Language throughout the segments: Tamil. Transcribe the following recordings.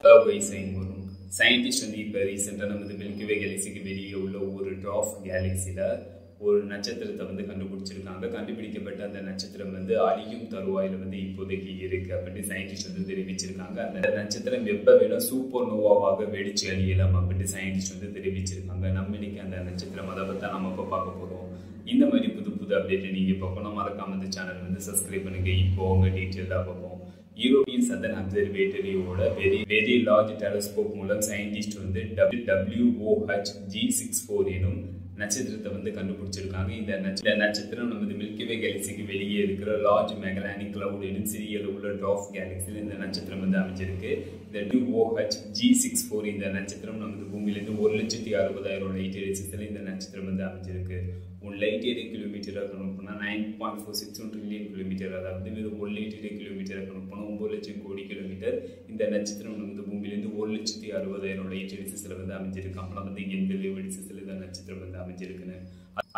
வரும் சயின்டிஸ்ட் வந்து இப்போ ரீசெண்டாக நம்ம மில்கி கேலக்சிக்கு வெளியே உள்ள ஒரு ட்ராஃப் கேலக்சியில் ஒரு நட்சத்திரத்தை வந்து கண்டுபிடிச்சிருக்காங்க. கண்டுபிடிக்கப்பட்ட அந்த நட்சத்திரம் வந்து அழியும் தருவாயில் வந்து இப்போதைக்கு இருக்கு அப்படின்னு சயின்டிஸ்ட் வந்து தெரிவிச்சிருக்காங்க. அந்த நட்சத்திரம் எப்போ வேணும் சூப்பர் நோவாவாக வெடிச்சு அழியலாம் அப்படின்னு சயின்டிஸ்ட் வந்து தெரிவிச்சிருக்காங்க. நம்ம இன்னைக்கு அந்த நட்சத்திரம் அதை பற்றி நம்ம இப்போ பார்க்க போகிறோம். இந்த மாதிரி புது புது அப்டேட்டை நீங்கள் பார்க்கணும், மறக்காம இந்த சேனல் வந்து சப்ஸ்கிரைப் பண்ணுங்க. இப்போ அவங்க டீட்டெயிலாக பார்ப்போம். யூரோப்பியன் சதர்ன் அப்சர்வேட்டரியோட வெரி லார்ஜ் டெலஸ்கோப் மூலம் சயின்டிஸ்ட் வந்து WOHG64 எனும் நட்சத்திரத்தை வந்து கண்டுபிடிச்சிருக்காங்க. இந்த நட்சத்திரம் நமது மில்கிவே கேலக்சிக்கு வெளியே இருக்கிற லார்ஜ் மெகலானிக் கிளவுட் எனும் சிறிய அளவுள்ள ட்ராஃப் கேலக்சியில் இந்த நட்சத்திரம் வந்து அமைஞ்சிருக்கு. இந்த WOHG64 இந்த நட்சத்திரம் நமது பூமியிலிருந்து 1,60,000 லைட் எரிசத்தில் இந்த நட்சத்திரம் வந்து அமைஞ்சிருக்கு. ஒரு லைட் ஏரியா கிலோமீட்டராக கணக்கு பண்ணால் 9.46 ட்ரில்லியன் கிலோமீட்டர், அதாவது இது 1 லைட் ஏரியா கிலோமீட்டராக கணக்கு பண்ணால் 9 லட்சம் கோடி கிலோமீட்டர். இந்த நட்சத்திரம் நமது பூமியிலிருந்து 1,60,000 லைட் எரிசத்தில் வந்து அமைஞ்சிருக்கு. அப்புறம் வந்து 80 வெடிசத்தில் இந்த நட்சத்திரம் வந்து அமைஞ்சிருக்குன்னு.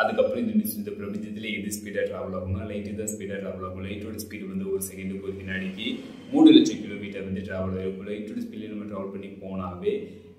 அதுக்கப்புறம் இந்த பிரபஞ்சத்தில் எது ஸ்பீடாக ட்ராவல் ஆகும்னா லைட்டு தான் ஸ்பீடாக ட்ராவல் ஆகும். லைட்டோட ஸ்பீடு வந்து ஒரு செகண்டுக்கு ஒரு வினாடிக்கு 3 லட்சம் கிலோமீட்டர் வந்து ட்ராவல் ஆகிருக்கும். லைட்டோட ஸ்பீடில் நம்ம ட்ராவல் பண்ணி போனாவே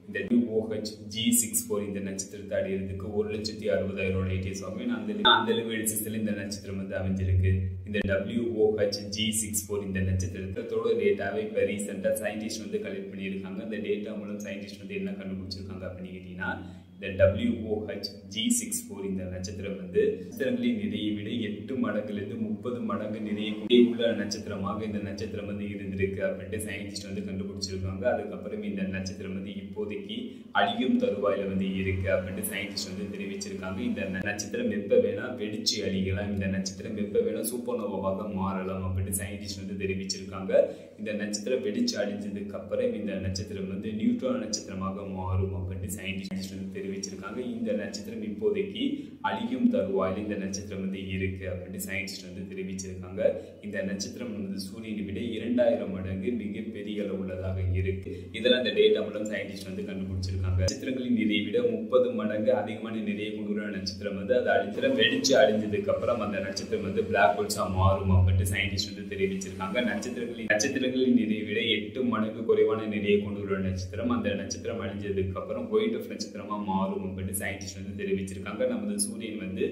இந்த WOHG64 இந்த நட்சத்திரத்தை அடையிறதுக்கு 1,60,000 லைட் இயர்ஸ் ஆகும். அந்த அளவு வெளிச்சத்தில் இந்த நட்சத்திரம் வந்து அமைஞ்சிருக்கு. இந்த WOHG64 இந்த நட்சத்திரத்தோட டேட்டாவை இப்போ ரீசெண்டாக சயின்டிஸ்ட் வந்து கலெக்ட் பண்ணியிருக்காங்க. அந்த டேட்டா மூலம் சயின்டிஸ்ட் வந்து என்ன கண்டுபிடிச்சிருக்காங்க அப்படின்னு கேட்டீங்கன்னா, இந்த WOHG64 இந்த நட்சத்திரம் வந்து நட்சத்திரங்களின் நிறையை விட 8 மடங்குலேருந்து 30 மடங்கு நிறைய உள்ள நட்சத்திரமாக இந்த நட்சத்திரம் வந்து இருந்திருக்கு அப்படின்ட்டு சயின்டிஸ்ட் வந்து கண்டுபிடிச்சிருக்காங்க. அதுக்கப்புறம் இந்த நட்சத்திரம் வந்து இப்போதைக்கு அழியும் தருவாயில வந்து இருக்கு அப்படின்ட்டு சயின்டிஸ்ட் வந்து தெரிவிச்சிருக்காங்க. இந்த நட்சத்திரம் எப்போ வேணா வெடிச்சு அழியலாம், இந்த நட்சத்திரம் எப்போ வேணா சூப்பர்னோவாவாக மாறலாம் அப்படின்ட்டு சயின்டிஸ்ட் வந்து தெரிவிச்சிருக்காங்க. இந்த நட்சத்திரம் வெடிச்சு அழிஞ்சதுக்கு அப்புறம் இந்த நட்சத்திரம் வந்து நியூட்ரான் நட்சத்திரமாக மாறும் அப்படின்ட்டு சயின்டிஸ்ட் வந்து தெரிவிச்சிருக்காங்க. இந்த நட்சத்திரம் இப்போதைக்கு அழியும் தருவாயில் இந்த நட்சத்திரம் வந்து இருக்கு அப்படின்னு சயின்டிஸ்ட் வந்து தெரிவிச்சிருக்காங்க. இந்த நட்சத்திரம் வந்து சூரியனை விட 2000 மடங்கு மிகப்பெரிய அளவு உள்ளதாக இருக்கு. இதெல்லாம் இந்த டேட்டா மூலம் சயின்டிஸ்ட் வந்து கண்டுபிடிச்சிருக்காங்க. நட்சத்திரங்களின் நிறையை விட 30 மடங்கு அதிகமான நிறைய கொண்டுள்ள நட்சத்திரம் வந்து அது அழித்திரம் வெடிச்சு அழிஞ்சதுக்கு அப்புறம் அந்த நட்சத்திரம் வந்து பிளாக் ஹோல்ஸா மாறும் அப்படின்னு சயின்டிஸ்ட் வந்து தெரிவிச்சிருக்காங்க. நட்சத்திரங்களின் நிறையை விட 8 மடங்கு குறைவான நிறைய கொண்டுள்ள நட்சத்திரம் அந்த நட்சத்திரம் அழிஞ்சதுக்கு அப்புறம் ஒயிட் ஆஃப் நட்சத்திரமா மாறும் அப்படின்னு சயின்டிஸ்ட் வந்து தெரிவிச்சிருக்காங்க. நமது சூரியன் வந்து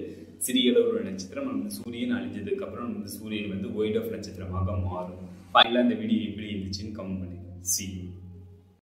சிறிய அளவுள்ள நட்சத்திரம், நமது சூரியன் அழிஞ்சதுக்கு அப்புறம் நமது சூரியன் வந்து ஒயிட் ஆஃப் நட்சத்திரமாக மாறும். ஃபைனலாக இந்த வீடியோ எப்படி இருந்துச்சுன்னு கமெண்ட் பண்ணுங்க. See you.